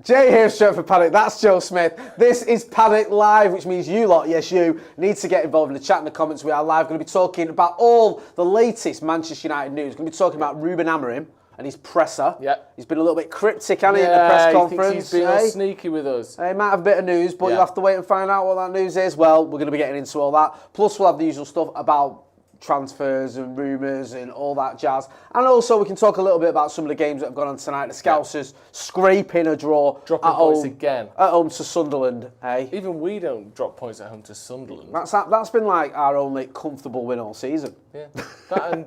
Jay here, Stretford Paddock. That's Joe Smith. This is Paddock Live, which means you lot, yes you, need to get involved in the chat in the comments. We are live. Going to be talking about all the latest Manchester United news. Going to be talking about Ruben Amorim and his presser. Yep. He's been a little bit cryptic, hasn't he, in the press conference? He's been all sneaky with us. He might have a bit of news, but you'll have to wait and find out what that news is. Well, we're going to be getting into all that. Plus, we'll have the usual stuff about transfers and rumours and all that jazz. And also we can talk a little bit about some of the games that have gone on tonight. The Scousers scraping a draw dropping points again. At home to Sunderland, eh? Even we don't drop points at home to Sunderland. That's been like our only comfortable win all season. Yeah. That and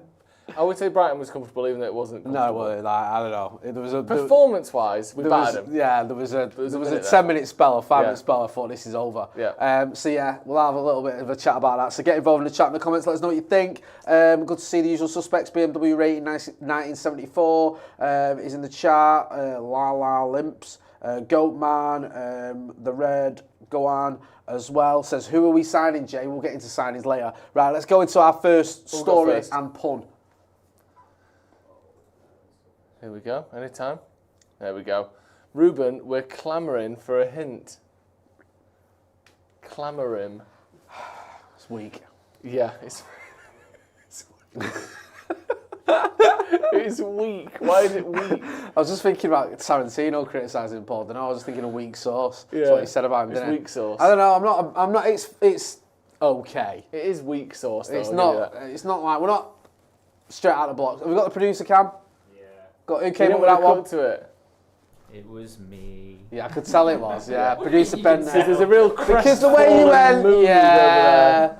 I would say Brighton was comfortable even though it wasn't comfortable. No, well, I don't know. There was a performance-wise, we battered them. Yeah, there was a 10-minute spell, a 5-minute spell. I thought this is over. Yeah. So yeah, we'll have a little bit of a chat about that. So get involved in the chat in the comments. Let us know what you think. Good to see the usual suspects. BMW rating 1974 is in the chat. La Limps, Goatman, the Red, go on as well. Says, who are we signing, Jay? We'll get into signings later. Right, let's go into our first story and pun. Here we go. Anytime. There we go. Ruben, we're clamouring for a hint. Clamouring. It's weak. Yeah, it's it's weak. Why is it weak? I was just thinking about Tarantino criticising Paul. I was just thinking of weak sauce. Yeah, that's what he said about him. It's weak sauce. I don't know. I'm not. It's okay. It is weak sauce. Though, it's not. It's not like we're not straight out of the blocks. Have we got the producer cam? Who came up with that one? To it. It was me. Yeah, I could tell it was. Yeah, producer Ben. There's a real because the way you went. Yeah.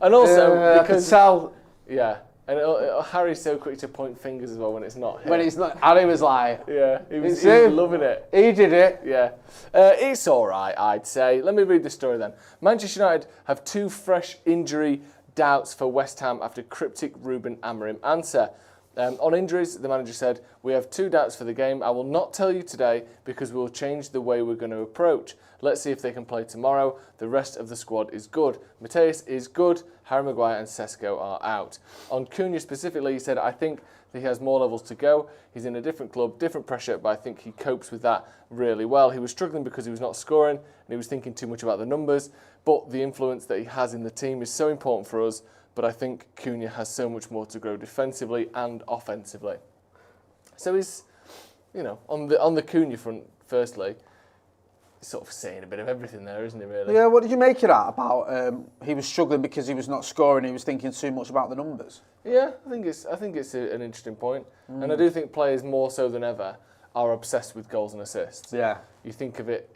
And also because I could tell. Yeah. And Harry's so quick to point fingers as well when it's not him. When it's not, Harry was like, yeah, he was loving it. He did it. Yeah. It's all right, I'd say. Let me read the story then. Manchester United have 2 fresh injury doubts for West Ham after cryptic Ruben Amorim answer. On injuries, the manager said, we have 2 doubts for the game. I will not tell you today because we will change the way we're going to approach. Let's see if they can play tomorrow. The rest of the squad is good. Mateus is good. Harry Maguire and Sesko are out. On Cunha specifically, he said, I think that he has more levels to go. He's in a different club, different pressure, but I think he copes with that really well. He was struggling because he was not scoring and he was thinking too much about the numbers, but the influence that he has in the team is so important for us. But I think Cunha has so much more to grow defensively and offensively. So he's, on the Cunha front, firstly, he's sort of saying a bit of everything there, isn't he, really? Yeah, what did you make of that about he was struggling because he was not scoring, he was thinking too much about the numbers? Yeah, I think it's an interesting point. And I do think players more so than ever are obsessed with goals and assists. Yeah. You think of it,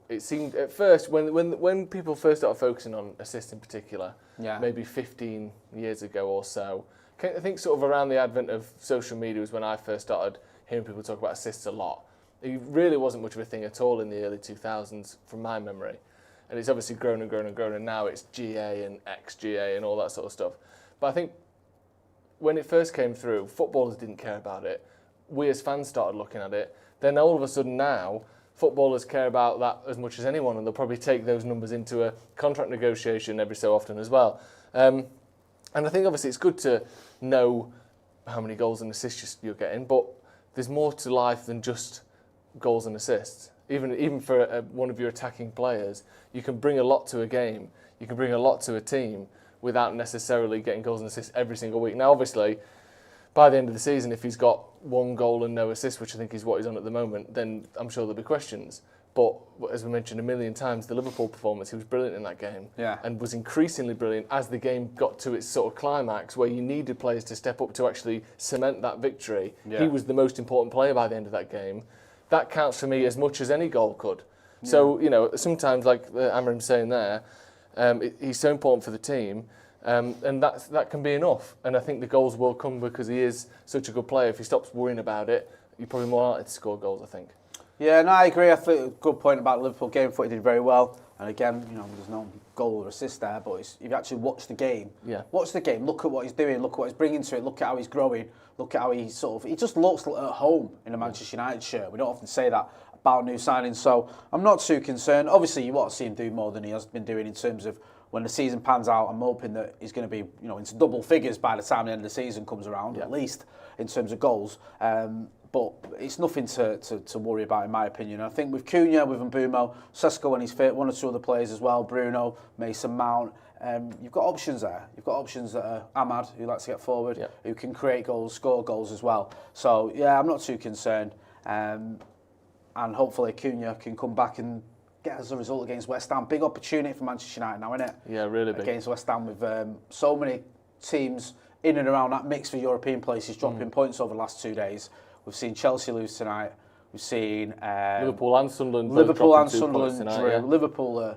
it seemed at first, when people first started focusing on assists in particular, maybe 15 years ago or so, I think sort of around the advent of social media was when I first started hearing people talk about assists a lot. It really wasn't much of a thing at all in the early 2000s, from my memory. And it's obviously grown and grown and grown, and now it's GA and XGA and all that sort of stuff. But I think when it first came through, footballers didn't care about it. We as fans started looking at it. Then all of a sudden now, footballers care about that as much as anyone, and they'll probably take those numbers into a contract negotiation every so often as well. And I think obviously it's good to know how many goals and assists you're getting, but there's more to life than just goals and assists. Even for one of your attacking players, you can bring a lot to a game, you can bring a lot to a team without necessarily getting goals and assists every single week. Now obviously, by the end of the season, if he's got 1 goal and no assist, which I think is what he's on at the moment, then I'm sure there'll be questions. But as we mentioned a million times, the Liverpool performance, he was brilliant in that game and was increasingly brilliant as the game got to its sort of climax where you needed players to step up to actually cement that victory. Yeah. He was the most important player by the end of that game. That counts for me as much as any goal could. Yeah. So, sometimes, like Amorim's saying there, he's so important for the team. And that can be enough. And I think the goals will come because he is such a good player. If he stops worrying about it, you're probably more likely to score goals, I think. Yeah, no, I agree. I think a good point about the Liverpool game. I thought he did very well. And again, there's no goal or assist there, but if you actually watch the game, look at what he's doing, look at what he's bringing to it, look at how he's growing, look at how he just looks at home in a Manchester United shirt. We don't often say that about new signings, so I'm not too concerned. Obviously, you want to see him do more than he has been doing in terms of when the season pans out. I'm hoping that he's going to be, into double figures by the time the end of the season comes around, at least in terms of goals. but it's nothing to worry about, in my opinion. I think with Cunha, with Mbeumo, Sesko when he's fit, one or two other players as well, Bruno, Mason Mount, you've got options there. You've got options that are Ahmad, who likes to get forward, who can create goals, score goals as well. So, yeah, I'm not too concerned. And hopefully Cunha can come back and get us a result against West Ham. Big opportunity for Manchester United now, isn't it? Yeah, really big. Against West Ham with so many teams in and around that mix for European places dropping points over the last 2 days. We've seen Chelsea lose tonight. We've seen Liverpool and Sunderland. Tonight, drew. Yeah. Liverpool are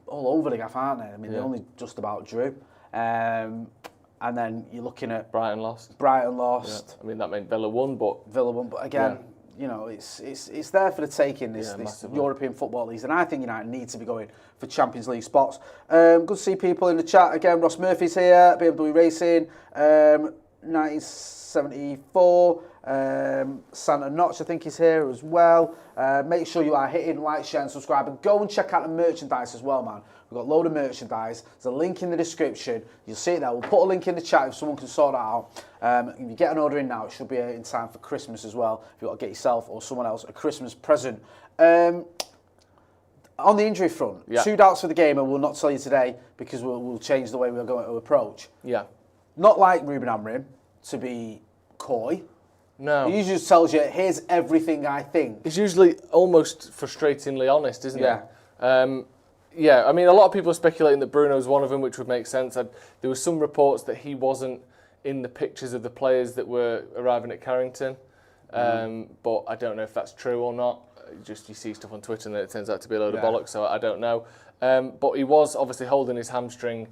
all over the gaff, aren't they? I mean, they only just about drew. And then you're looking at Brighton lost. Yeah. I mean, that meant Villa won, but again, you know, it's there for the taking, this European football leagues, and I think United need to be going for Champions League spots. Good to see people in the chat again. Ross Murphy's here, BMW Racing, 1974. Santa Notch, I think, is here as well. Make sure you are hitting like, share and subscribe, and go and check out the merchandise as well, man. We've got a load of merchandise. There's a link in the description. You'll see it there. We'll put a link in the chat if someone can sort that out. If you get an order in now, it should be in time for Christmas as well. If you've got to get yourself or someone else a Christmas present. On the injury front, 2 doubts for the game, and we'll not tell you today because we'll change the way we're going to approach. Yeah. Not like Ruben Amorim to be coy. No. He usually just tells you, here's everything I think. It's usually almost frustratingly honest, isn't it? Yeah, I mean, a lot of people are speculating that Bruno's one of them, which would make sense. There were some reports that he wasn't in the pictures of the players that were arriving at Carrington, but I don't know if that's true or not. Just you see stuff on Twitter and then it turns out to be a load of bollocks, so I don't know. But he was obviously holding his hamstring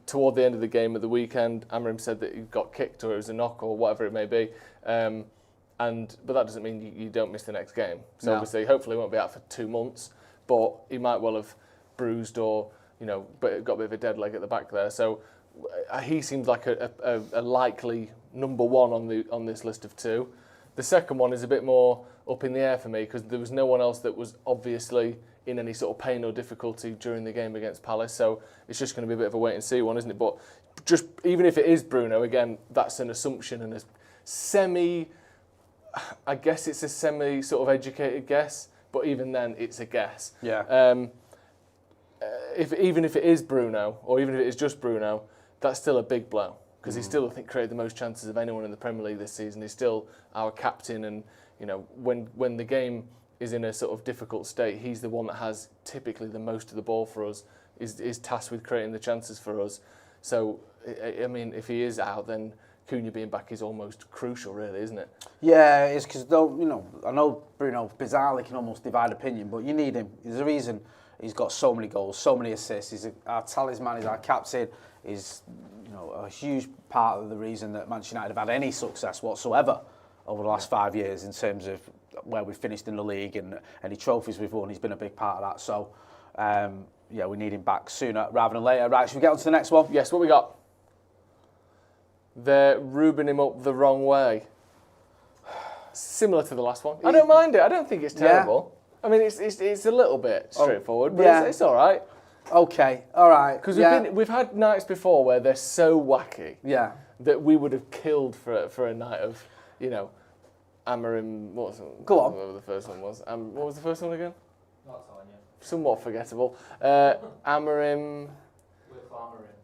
toward the end of the game at the weekend. Amorim said that he got kicked or it was a knock or whatever it may be. But that doesn't mean you don't miss the next game. So obviously, hopefully he won't be out for 2 months, but he might well have bruised or, but got a bit of a dead leg at the back there. So he seems like a likely number one on this list of two. The second one is a bit more up in the air for me because there was no one else that was obviously in any sort of pain or difficulty during the game against Palace. So it's just going to be a bit of a wait and see one, isn't it? But just even if it is Bruno, again, that's an assumption and I guess it's a semi sort of educated guess, but even then it's a guess. Yeah. Even if it is Bruno, or even if it is just Bruno, that's still a big blow because he still, I think, created the most chances of anyone in the Premier League this season. He's still our captain, and when the game is in a sort of difficult state, he's the one that has typically the most of the ball for us. Is tasked with creating the chances for us. So, I mean, if he is out, then Cunha being back is almost crucial, really, isn't it? Yeah, it's because I know Bruno bizarrely can almost divide opinion, but you need him. There's a reason. He's got so many goals, so many assists. He's our talisman, he's our captain. He's a huge part of the reason that Manchester United have had any success whatsoever over the last 5 years in terms of where we've finished in the league and any trophies we've won. He's been a big part of that. So, we need him back sooner rather than later. Right, should we get on to the next one? Yes, what we got? They're Ruben him up the wrong way. Similar to the last one. I don't mind it. I don't think it's terrible. Yeah. I mean, it's a little bit straightforward, but it's all right. Okay, all right. Because we've had nights before where they're so wacky that we would have killed for a night of, Amorim. Go on. Whatever the first one was. What was the first one again? Not telling you. Somewhat forgettable. Amorim.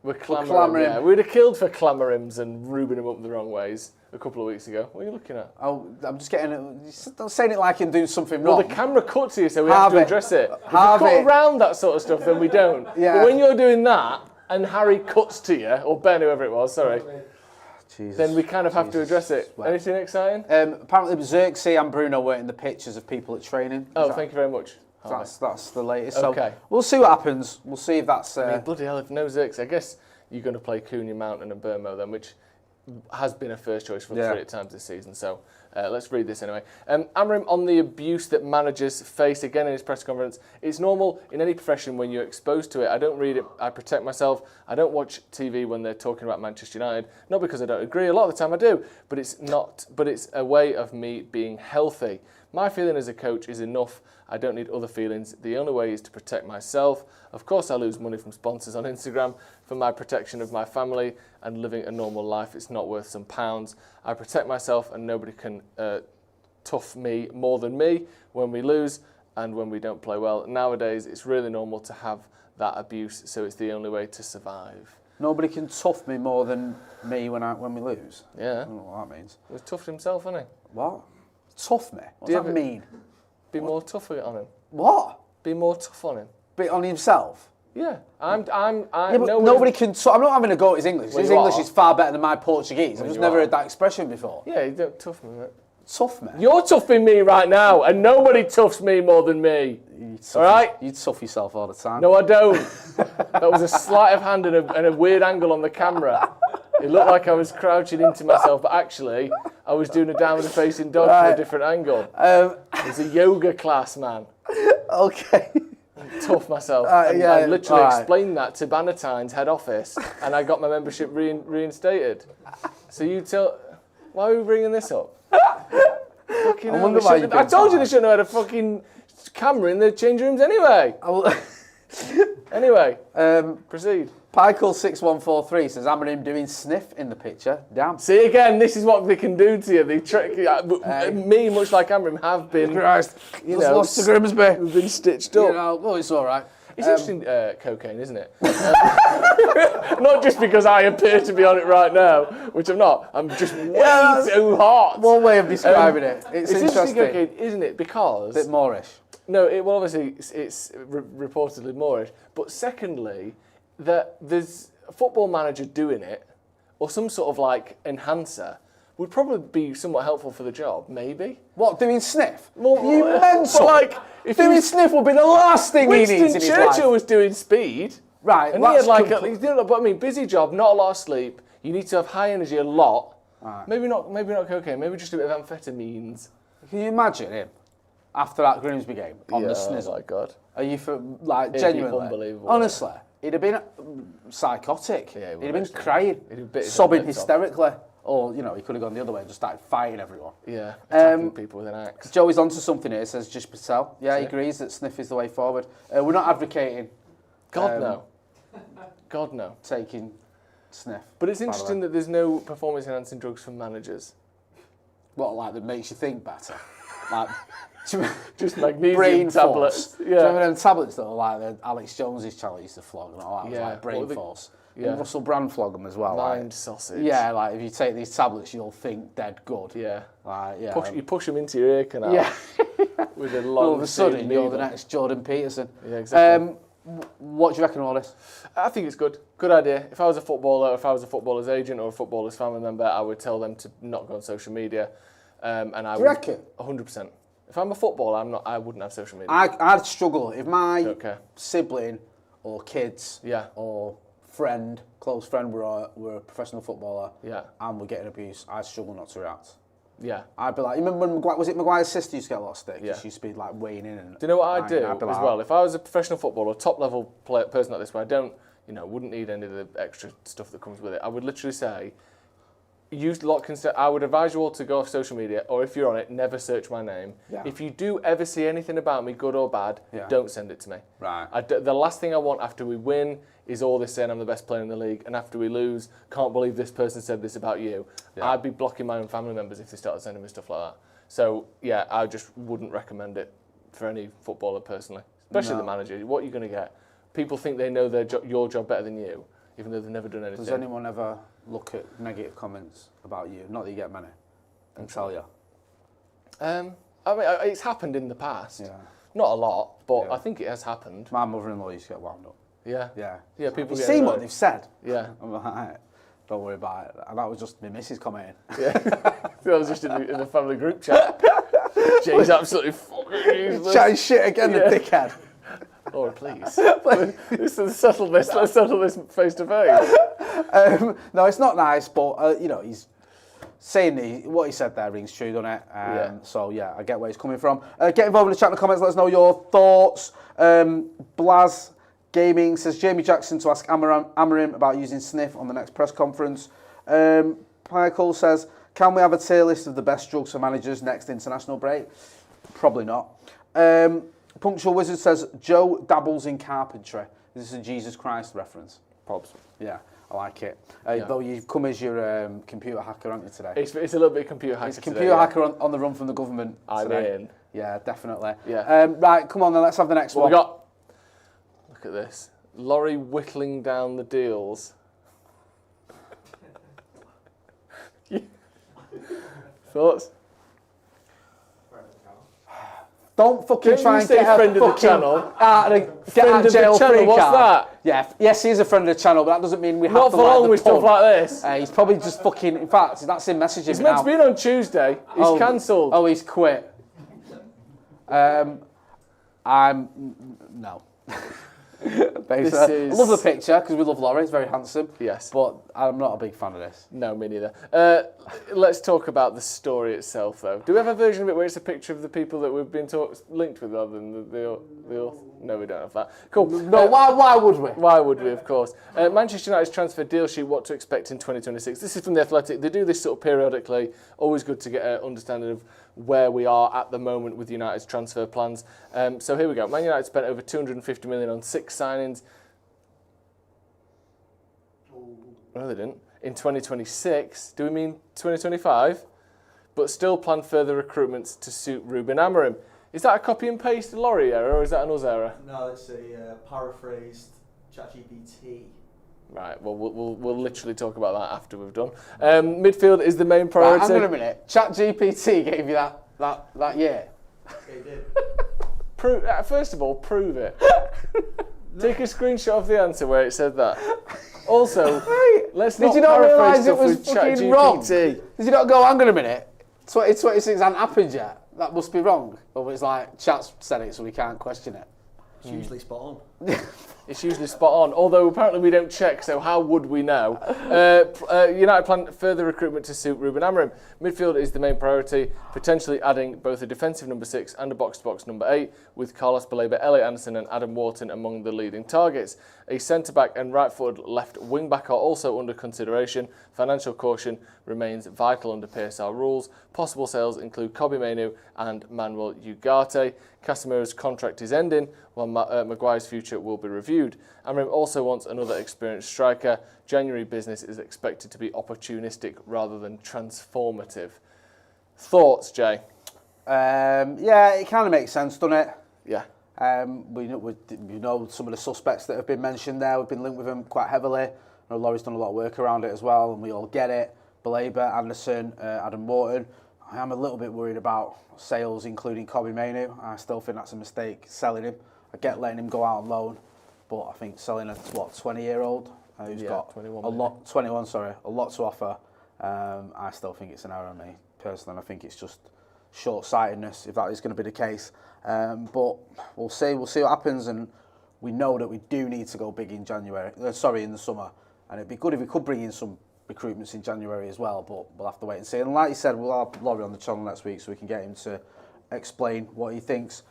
We're clamoring. Clamoring. Yeah. We'd have killed for Clamorims and Ruben him up the wrong ways a couple of weeks ago. What are you looking at? Oh, I'm just getting it. Don't saying it like you're doing something wrong. Well, the camera cuts you, so we have to address it. If we cut around that sort of stuff, then we don't. Yeah. But when you're doing that, and Harry cuts to you, or Ben, whoever it was, sorry, then we kind of have to address it. Well, anything exciting? Apparently, Xerxes and Bruno weren't in the pictures of people at training. Thank you very much. That's the latest. Okay. So we'll see what happens. We'll see if that's... I mean, bloody hell, if no Xerxes, I guess you're going to play Cunha, Mountain and Mbeumo then, which has been a first choice for 3 times this season. So let's read this anyway. Amorim on the abuse that managers face, again in his press conference. It's normal in any profession when you're exposed to it. I don't read it, I protect myself. I don't watch TV when they're talking about Manchester United. Not because I don't agree, a lot of the time I do, but it's a way of me being healthy. My feeling as a coach is enough. I don't need other feelings. The only way is to protect myself. Of course, I lose money from sponsors on Instagram for my protection of my family and living a normal life. It's not worth some pounds. I protect myself and nobody can tough me more than me when we lose and when we don't play well. Nowadays, it's really normal to have that abuse, so it's the only way to survive. Nobody can tough me more than me when we lose. Yeah. I don't know what that means. He was tough himself, wasn't he? What? Tough me? What does that mean? Be more tough on him. What? Be more tough on him. Be on himself? Yeah. Nobody can. I'm not having a go at his English. His English is far better than my Portuguese. I've just never heard that expression before. Yeah, you don't tough me, mate. Tough me? You're toughing me right now, and nobody toughs me more than me. All right? You tough yourself all the time. No, I don't. That was a sleight of hand and a weird angle on the camera. It looked like I was crouching into myself, but actually, I was doing a downward-facing dog from a different angle. It was a yoga class, man. Okay. Tough myself. I literally explained that to Bannatyne's head office, and I got my membership reinstated. So you tell... Why are we bringing this up? Fucking I wonder why I told you they shouldn't have had a fucking camera in the change rooms anyway. Anyway, proceed. Pykel6143 says, Amorim doing sniff in the picture. Damn. See, again, this is what they can do to you. They trick me, much like Amorim, have been... Christ. Lost to Grimsby. We've been stitched up. Well, it's all right. It's interesting, cocaine, isn't it? Not just because I appear to be on it right now, which I'm not. I'm just way too hot. One way of describing it. It's interesting, cocaine, isn't it? Because... A bit Moorish. No, obviously, it's reportedly Moorish. But secondly, that there's a football manager doing it, or some sort of like enhancer, would probably be somewhat helpful for the job, maybe. What, doing sniff? You mental! Like, if doing sniff would be the last thing he needs in his life. Winston Churchill was doing speed. Right. And he had like but I mean, busy job, not a lot of sleep. You need to have high energy a lot. Right. Maybe not cocaine, maybe just a bit of amphetamines. Can you imagine him after that Grimsby game on the snizzle? Oh my God. Are you genuinely? Unbelievable. Honestly, he'd have been psychotic. Yeah, he'd have been crying, sobbing hysterically. Or, he could have gone the other way and just started fighting everyone. Yeah, attacking people with an axe. Joey's onto something here, says Jish Patel. Yeah, he agrees that sniff is the way forward. We're not advocating... God no. Taking sniff. But it's interesting that there's no performance-enhancing drugs for managers. What, like that makes you think better? Like... just magnesium tablets. Yeah. Do you remember them tablets that were like the Alex Jones's channel used to flog and all that? Yeah. Was like brain force. Yeah. And Russell Brand flog them as well. Mind sausage. Yeah, like if you take these tablets, you'll think dead good. Yeah. Like, yeah. You push them into your ear canal. Yeah. With a long all of a sudden, you're the next Jordan Peterson. Yeah, exactly. What do you reckon of all this? I think it's good. Good idea. If I was a footballer, if I was a footballer's agent or a footballer's family member, I would tell them to not go on social media. And I would. Do you reckon? 100%. If I'm a footballer, I wouldn't have social media. I'd struggle if my sibling or kids or close friend were a professional footballer and were getting abuse, I'd struggle not to react. Yeah. I'd be like, you remember when Maguire's sister used to get a lot of stick? Yeah. She used to be like weighing in. And do you know what I'd do as well? If I was a professional footballer, top level person like this, where I don't, wouldn't need any of the extra stuff that comes with it, I would literally say, I would advise you all to go off social media, or if you're on it, never search my name. Yeah. If you do ever see anything about me, good or bad, don't send it to me. Right. The last thing I want after we win is all this saying I'm the best player in the league, and after we lose, can't believe this person said this about you. Yeah. I'd be blocking my own family members if they started sending me stuff like that. So, yeah, I just wouldn't recommend it for any footballer personally, especially the manager. What are you going to get? People think they know your job better than you, even though they've never done anything. Does anyone ever look at negative comments about you, not that you get many, and tell you? I mean, it's happened in the past. Yeah. Not a lot, but I think it has happened. My mother-in-law used to get wound up. Yeah. Yeah. Yeah, people get seen what they've said. Yeah. I'm like, don't worry about it. And that was just my missus commenting. Yeah. That was just in the family group chat. Jay's absolutely fucking useless. Chatting shit again, the dickhead. Laura, please. Let's settle this face to face. No, it's not nice, but he's saying what he said there rings true, doesn't it? So yeah, I get where he's coming from. Get involved in the chat in the comments. Let us know your thoughts. Blaz Gaming says Jamie Jackson to ask Amorim about using sniff on the next press conference. Pykel says, can we have a tier list of the best drugs for managers next international break? Probably not. Punctual Wizard says Joe dabbles in carpentry. Is this a Jesus Christ reference? Probs. Yeah. I like it. Though you've come as your computer hacker, haven't you, today? It's a little bit computer hacker. It's a computer hacker on the run from the government today. I'm in. Yeah, definitely. Yeah. Right, come on then, let's have the next one. We got. Look at this. Lorry whittling down the deals. Thoughts? Don't fucking try and get a friend of the channel. Out of jail free What's card. that? Yeah, yes, he's a friend of the channel, but that doesn't mean we have Not to for like long the with stuff pun. like this. He's probably just fucking. In fact, that's him messaging He's me meant now. to be in on Tuesday. He's cancelled. Oh, he's quit. No. I love the picture because we love Laurie. He's very handsome. Yes. But I'm not a big fan of this. No, me neither. Let's talk about the story itself, though. Do we have a version of it where it's a picture of the people that we've been linked with rather than the author? No, we don't have that. Cool. No, why would we? Why would we, of course. Manchester United's transfer deal sheet, what to expect in 2026. This is from The Athletic. They do this sort of periodically. Always good to get an understanding of where we are at the moment with United's transfer plans. So here we go. Man United spent over 250 million on 6 signings. No, they didn't. In 2026. Do we mean 2025? But still plan further recruitments to suit Ruben Amorim. Is that a copy and paste Laurie error or is that an us error? No, it's a paraphrased ChatGPT. Right, well, we'll literally talk about that after we've done. Midfield is the main priority. Right, hang on a minute. ChatGPT gave you that year? Yeah, he did. First of all, prove it. Take a screenshot of the answer where it said that. Also, let's not Did you not realise it was with fucking wrong? ChatGPT. Did you not go, hang on a minute, 2026 hasn't happened yet? That must be wrong. Or it's like, chat's said it so we can't question it. It's usually spot on. It's usually spot on, although apparently we don't check, so how would we know? United plan further recruitment to suit Ruben Amorim. Midfield is the main priority, potentially adding both a defensive number 6 and a box-to-box number 8, with Carlos Baleba, Elliot Anderson and Adam Wharton among the leading targets. A centre-back and right-footed left wing-back are also under consideration. Financial caution remains vital under PSR rules. Possible sales include Kobe Mainoo and Manuel Ugarte. Casemiro's contract is ending, while Maguire's future will be reviewed. Amorim also wants another experienced striker. January business is expected to be opportunistic rather than transformative. Thoughts, Jay? Yeah, it kind of makes sense, doesn't it? Yeah. We know some of the suspects that have been mentioned there. We've been linked with them quite heavily. I know Laurie's done a lot of work around it as well, and we all get it. Baleba, Anderson, Adam Wharton. I am a little bit worried about sales, including Kobe Mainoo. I still think that's a mistake, selling him. I get letting him go out on loan, but I think selling a 20-year-old who's got 21 a lot to offer. I still think it's an error on me personally. I think it's just short-sightedness if that is going to be the case. But we'll see what happens, and we know that we do need to go big in in the summer, and it'd be good if we could bring in some recruitments in January as well, but we'll have to wait and see. And like you said, we'll have Laurie on the channel next week so we can get him to explain what he thinks.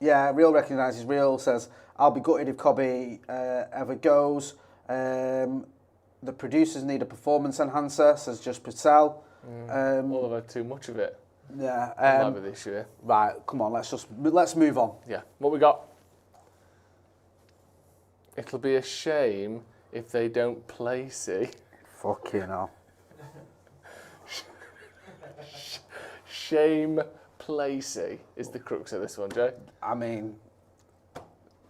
Yeah, Real recognises Real, says, I'll be gutted if Kobe ever goes. The producers need a performance enhancer, says Just Patel. All have had too much of it. Yeah. Might be this year. Right, come on, let's move on. Yeah. What we got? It'll be a shame if they don't play, see. Fucking hell. Shame Placey is the crux of this one, Jay. I mean,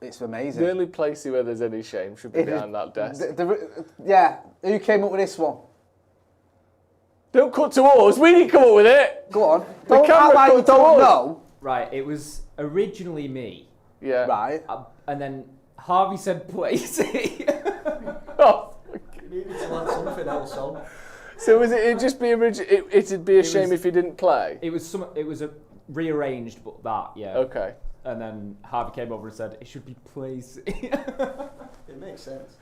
it's amazing. The only Placey where there's any shame should be behind that desk. Yeah, who came up with this one? Don't cut to us, we didn't come up with it. Go on. The Don't camera act like you cut to don't us. know. Right, it was originally me. Yeah. Right. And then Harvey said Placey. Oh. You needed to add something else on. So it'd just be it'd be a shame if he didn't play? It was rearranged, but that, yeah. Okay. And then Harvey came over and said, it should be Placey. It makes sense.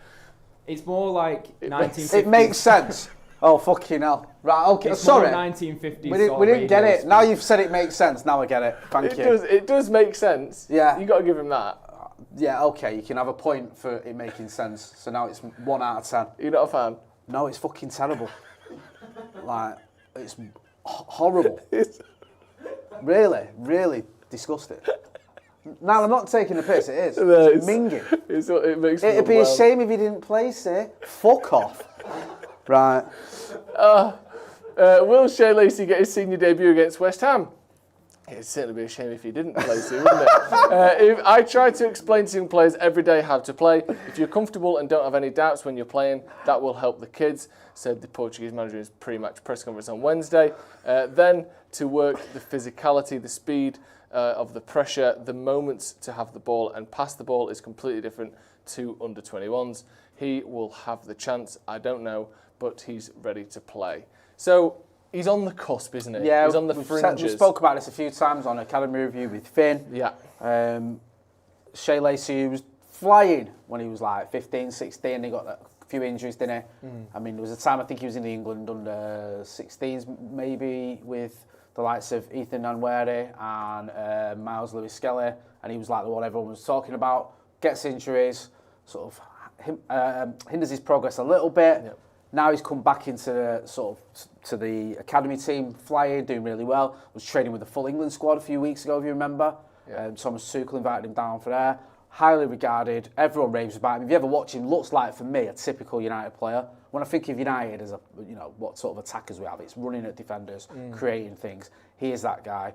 It's more like 1950s. It makes sense. Oh, fucking hell. Right, okay, It's sorry. more 1950s. We didn't get it. Now you've said it makes sense. Now I get it. Thank you. It does make sense. Yeah. You got to give him that. Yeah, okay, you can have a point for it making sense. So now it's 1 out of 10. You're not a fan? No, it's fucking terrible. Like, it's horrible. Really, really disgusting. Now, I'm not taking the piss, it is. No, it's minging. It makes me It'd be a shame if he didn't play, say. Fuck off. Right. Will Shay Lacey get his senior debut against West Ham? It'd certainly be a shame if he didn't play soon, wouldn't it? If I try to explain to young players every day how to play. If you're comfortable and don't have any doubts when you're playing, that will help the kids, said the Portuguese manager in his pre-match press conference on Wednesday. Then to work the physicality, the speed of the pressure, the moments to have the ball and pass the ball is completely different to under-21s. He will have the chance, I don't know, but he's ready to play. So he's on the cusp, isn't he? Yeah, he's on the fringes. We spoke about this a few times on Academy Review with Finn. Yeah. Shay Lacey, who was flying when he was like 15, 16. He got a few injuries, didn't he? I mean, there was a time I think he was in the England under 16s, maybe with the likes of Ethan Nwaneri and Miles Lewis-Skelly, and he was like the one everyone was talking about. Gets injuries, sort of hinders his progress a little bit. Yep. Now he's come back into the academy team, flying, doing really well. Was training with the full England squad a few weeks ago, if you remember. Yeah. Thomas Tuchel invited him down for there. Highly regarded. Everyone raves about him. If you ever watch him, looks like for me a typical United player. When I think of United as what sort of attackers we have, it's running at defenders, creating things. He is that guy.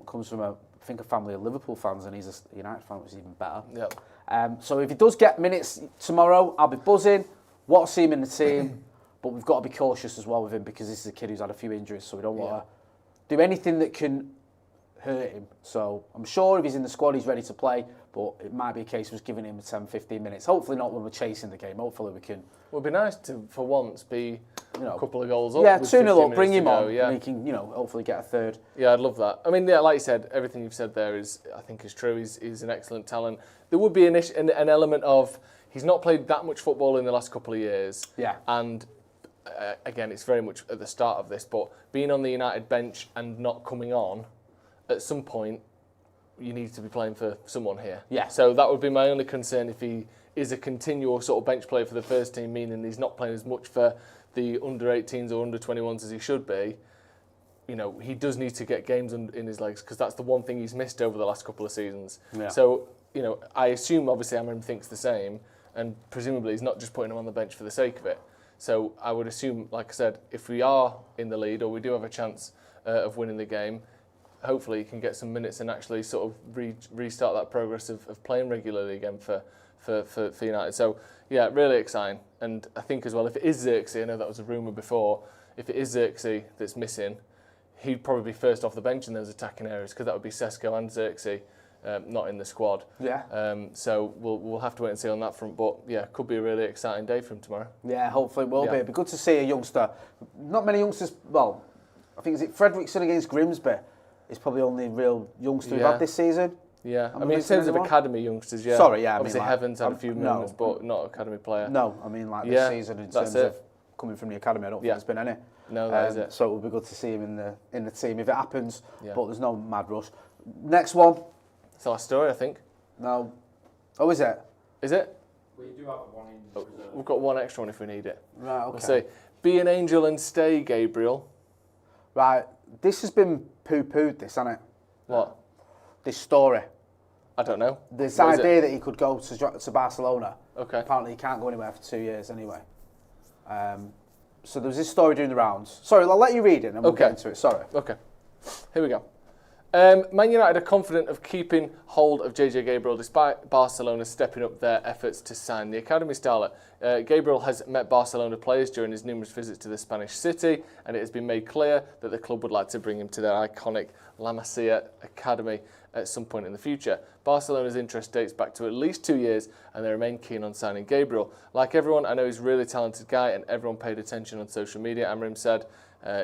Comes from a family of Liverpool fans, and he's a United fan, which is even better. Yep. So if he does get minutes tomorrow, I'll be buzzing. Want to see him in the team, but we've got to be cautious as well with him because this is a kid who's had a few injuries, so we don't want to do anything that can hurt him. So I'm sure if he's in the squad, he's ready to play, but it might be a case of us giving him 10, 15 minutes. Hopefully not when we're chasing the game. Hopefully we can... It would be nice to, for once, be a couple of goals up. Yeah, 2-0 up, bring him on, yeah. and he can, hopefully get a third. Yeah, I'd love that. I mean, yeah, like you said, everything you've said there I think is true. He's an excellent talent. There would be an element of... He's not played that much football in the last couple of years. Yeah. And again, it's very much at the start of this, but being on the United bench and not coming on, at some point, you need to be playing for someone here. Yeah. So that would be my only concern if he is a continual sort of bench player for the first team, meaning he's not playing as much for the under-18s or under-21s as he should be. He does need to get games in his legs because that's the one thing he's missed over the last couple of seasons. Yeah. So, I assume obviously Amorim thinks the same. And presumably he's not just putting him on the bench for the sake of it. So I would assume, like I said, if we are in the lead or we do have a chance of winning the game, hopefully he can get some minutes and actually sort of restart that progress of playing regularly again for United. So yeah, really exciting. And I think as well, if it is Xerxes, I know that was a rumour before, if it is Xerxes that's missing, he'd probably be first off the bench in those attacking areas because that would be Sesko and Xerxes. Not in the squad. Yeah. So we'll have to wait and see on that front. But yeah, could be a really exciting day for him tomorrow. Yeah, hopefully it will be. It'd be good to see a youngster. Not many youngsters. Well, I think is it Fredrickson against Grimsby is probably the only real youngster we've had this season. Yeah. I mean, in terms of academy youngsters, yeah. Sorry, yeah. Obviously, Heaven's had a few moments, but not academy player. No, I mean like this season in terms of coming from the academy. I don't think there's been any. No, that is it. So it would be good to see him in the team if it happens. Yeah. But there's no mad rush. Next one. It's our story, I think. No. Oh, is it? Is it? We do have one in reserve. We've got one extra one if we need it. Right, okay. We'll say, be an angel and stay, Gabriel. Right, this has been poo-pooed, this, hasn't it? What? This story. I don't know. This idea that he could go to Barcelona. Okay. Apparently he can't go anywhere for 2 years anyway. So there was this story doing the rounds. Sorry, I'll let you read it and we'll get into it. Sorry. Okay. Here we go. Man United are confident of keeping hold of JJ Gabriel despite Barcelona stepping up their efforts to sign the academy starlet. Gabriel has met Barcelona players during his numerous visits to the Spanish city, and it has been made clear that the club would like to bring him to their iconic La Masia academy at some point in the future. Barcelona's interest dates back to at least 2 years, and they remain keen on signing Gabriel. Like everyone, I know he's a really talented guy, and everyone paid attention on social media, Amorim said.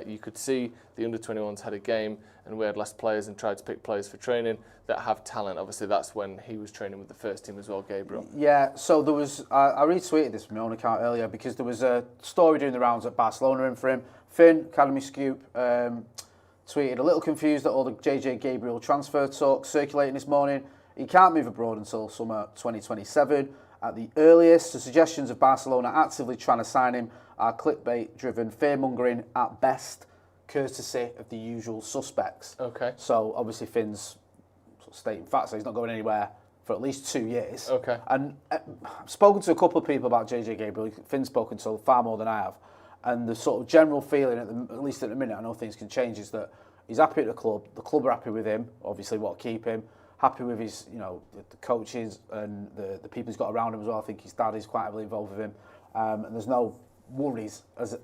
You could see the under-21s had a game and we had less players and tried to pick players for training that have talent. Obviously, that's when he was training with the first team as well, Gabriel. Yeah, so there was, I retweeted this from my own account earlier because there was a story doing the rounds at Barcelona in for him. Finn, Academy Scoop, tweeted, a little confused at all the JJ Gabriel transfer talk circulating this morning. He can't move abroad until summer 2027 at the earliest. The suggestions of Barcelona actively trying to sign him are clickbait-driven, fear-mongering at best, courtesy of the usual suspects. Okay. So obviously Finn's stating facts. He's not going anywhere for at least 2 years. Okay. And I've spoken to a couple of people about JJ Gabriel. Finn's spoken to far more than I have. And the sort of general feeling, at least at the minute, I know things can change, is that he's happy at the club are happy with him, obviously want to keep him, happy with his, the coaches and the people he's got around him as well. I think his dad is quite heavily involved with him. And there's no worries as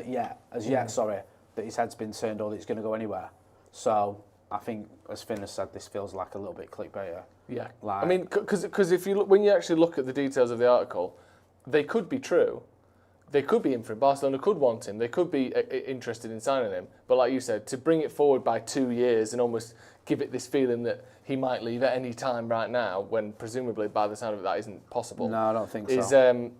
yet, that his head's been turned or that he's going to go anywhere. So I think, as Finn has said, this feels like a little bit clickbait. Yeah. I mean, because if you look, when you actually look at the details of the article, they could be true. They could be in for him. Barcelona could want him. They could be interested in signing him. But like you said, to bring it forward by 2 years and almost give it this feeling that he might leave at any time right now, when presumably by the sound of it that isn't possible. No, I don't think so.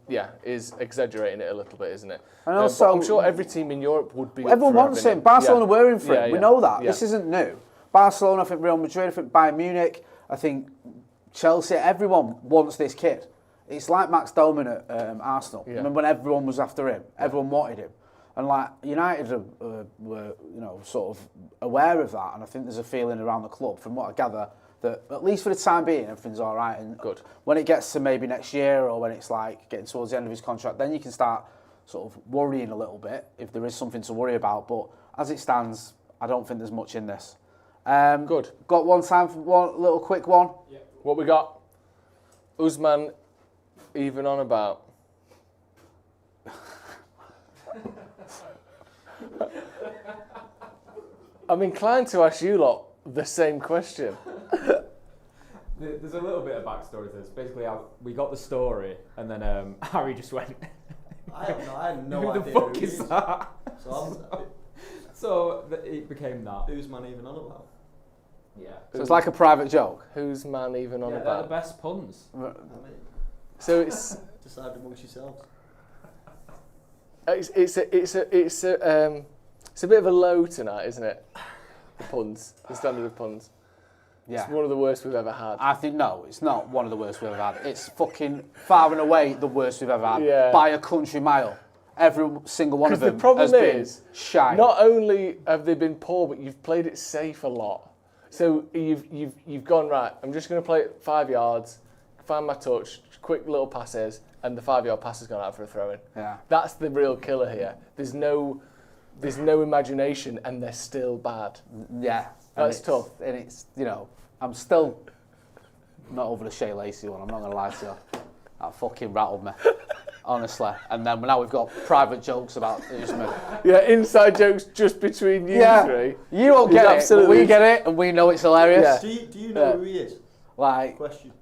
Is exaggerating it a little bit, isn't it? And also, I'm sure every team in Europe would be. Everyone wants him. Barcelona were in for him. We know that. Yeah. This isn't new. Barcelona, I think Real Madrid, I think Bayern Munich, I think Chelsea. Everyone wants this kid. It's like Max Doman at Arsenal. Yeah. Remember when everyone was after him? Everyone wanted him. And like United were sort of aware of that, and I think there's a feeling around the club, from what I gather, that at least for the time being, everything's all right. And good. When it gets to maybe next year, or when it's like getting towards the end of his contract, then you can start sort of worrying a little bit if there is something to worry about. But as it stands, I don't think there's much in this. Good. Got one time for one little quick one. Yeah. What we got? Usman even on about. I'm inclined to ask you lot the same question. There's a little bit of backstory to this. Basically, we got the story, and then Harry just went. I had no who idea. the fuck who is that? So it became that. who's man even on about? Yeah. So it's like a private joke. Who's man even on They're about? the best puns. I mean, So it's decide amongst yourselves. it's a bit of a low tonight, isn't it? The puns, the standard of puns. Yeah. It's one of the worst we've ever had. I think, no, it's not one of the worst we've ever had. It's fucking far and away the worst we've ever had, by a country mile. Every single one of them the problem has been shy. Not only have they been poor, but you've played it safe a lot. So you've gone, right, I'm just going to play it 5 yards, find my touch, quick little passes, and the 5-yard pass has gone out for a throw-in. Yeah. That's the real killer here. There's no imagination, and they're still bad. Yeah. That's tough. And it's, I'm still not over the Shay Lacey one, I'm not going to lie to you. That fucking rattled me, honestly. And then now we've got private jokes about Usman. Yeah, inside jokes just between you three. You don't get it, but we get it, and we know it's hilarious. Yeah. Do you know who he is? Like, Question.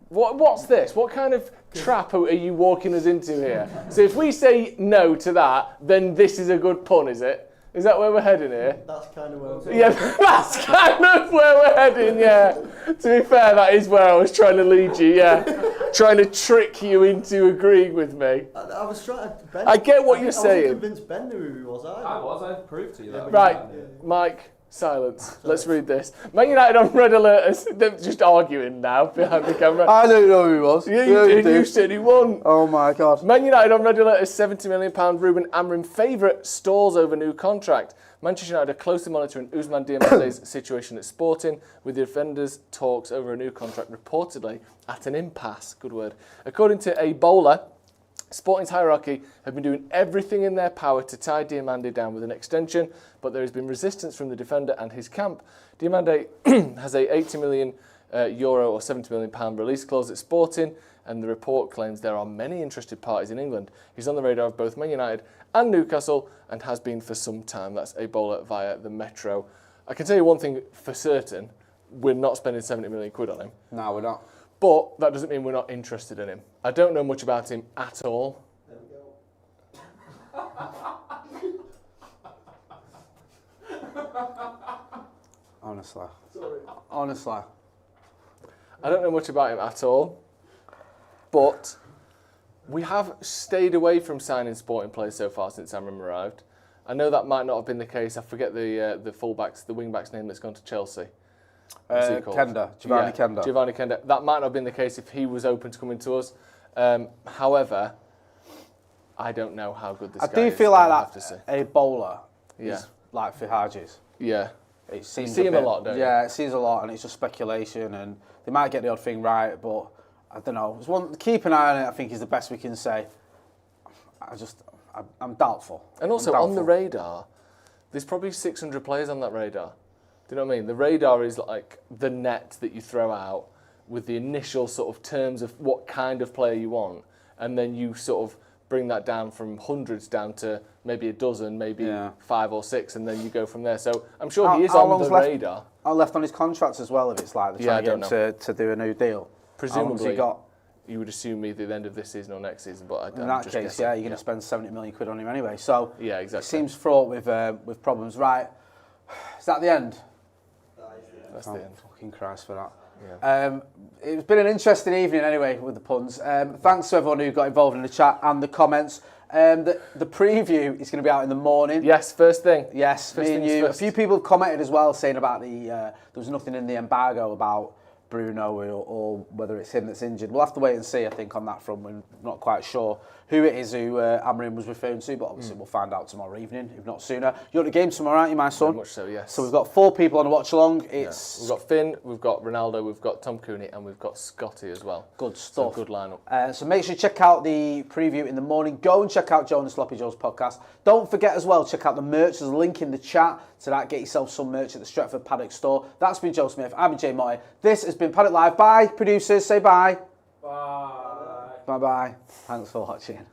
What's this? What kind of trap are you walking us into here? So if we say no to that, then this is a good pun, is it? Is that where we're heading here? That's kind of where Yeah, that's kind of where we're heading, yeah. To be fair, that is where I was trying to lead you, yeah. Trying to trick you into agreeing with me. I was trying to... I get what you're saying. I was convinced Ben knew who he was. I proved to you that. Right, Mike, silence. Let's read this. Man United on red alert. They're just arguing now behind the camera. I don't know who he was. You said he won. Oh my God. Man United on red alert as £70 million Ruben Amorim favourite stalls over new contract. Manchester United are closely monitoring Ousmane Diamante's situation at Sporting, with the defenders' talks over a new contract reportedly at an impasse. Good word. According to a bowler, Sporting's hierarchy have been doing everything in their power to tie Diamande down with an extension, but there has been resistance from the defender and his camp. Diamande has a €80 million or £70 million release clause at Sporting, and the report claims there are many interested parties in England. He's on the radar of both Man United and Newcastle and has been for some time. That's a bowler via the Metro. I can tell you one thing for certain, we're not spending 70 million quid on him. No, we're not. But that doesn't mean we're not interested in him. I don't know much about him at all. There we go. Honestly. Sorry. Honestly. I don't know much about him at all. But we have stayed away from signing Sporting players so far since Amorim arrived. I know that might not have been the case. I forget the wing-back's name that's gone to Chelsea. Giovanni Kenda. Giovanni Kenda. That might not have been the case if he was open to coming to us. However, I don't know how good this guy is. I do feel like that a bowler is like for Haji's. Yeah. it seems you see him a lot, don't you? Yeah, it seems a lot, and it's just speculation, and they might get the odd thing right, but I don't know. Keep an eye on it, I think, is the best we can say. I'm doubtful. And also, on the radar, there's probably 600 players on that radar. Do you know what I mean? The radar is like the net that you throw out with the initial sort of terms of what kind of player you want, and then you sort of bring that down from hundreds down to maybe a dozen, maybe 5 or 6, and then you go from there. So I'm sure he is on the radar. Left on his contract as well, if it's like they're trying to get him to do a new deal. Presumably, you would assume either the end of this season or next season, but in that case, you're going to spend 70 million quid on him anyway. So yeah, exactly. It seems fraught with problems. Right, is that the end? That's the end. Fucking Christ for that. Yeah. It's been an interesting evening anyway with the puns. Thanks to everyone who got involved in the chat and the comments. The preview is going to be out in the morning. Yes, first thing. Yes, first me and you. A few people have commented as well saying about there was nothing in the embargo about Bruno or whether it's him that's injured. We'll have to wait and see, I think, on that front. We're not quite sure who it is who Amorim was referring to, but obviously we'll find out tomorrow evening, if not sooner. You're at the game tomorrow, aren't you, my son? Very much so, yes. So we've got 4 people on the watch-along. We've got Finn, we've got Ronaldo, we've got Tom Cooney, and we've got Scotty as well. Good stuff. So good lineup. So make sure you check out the preview in the morning. Go and check out Joe and the Sloppy Joe's podcast. Don't forget as well, check out the merch. There's a link in the chat to that. Get yourself some merch at the Stretford Paddock store. That's been Joe Smith. I've been Jay Motti. This has been Paddock Live. Bye, producers. Say bye. Bye. Bye-bye. Thanks for watching.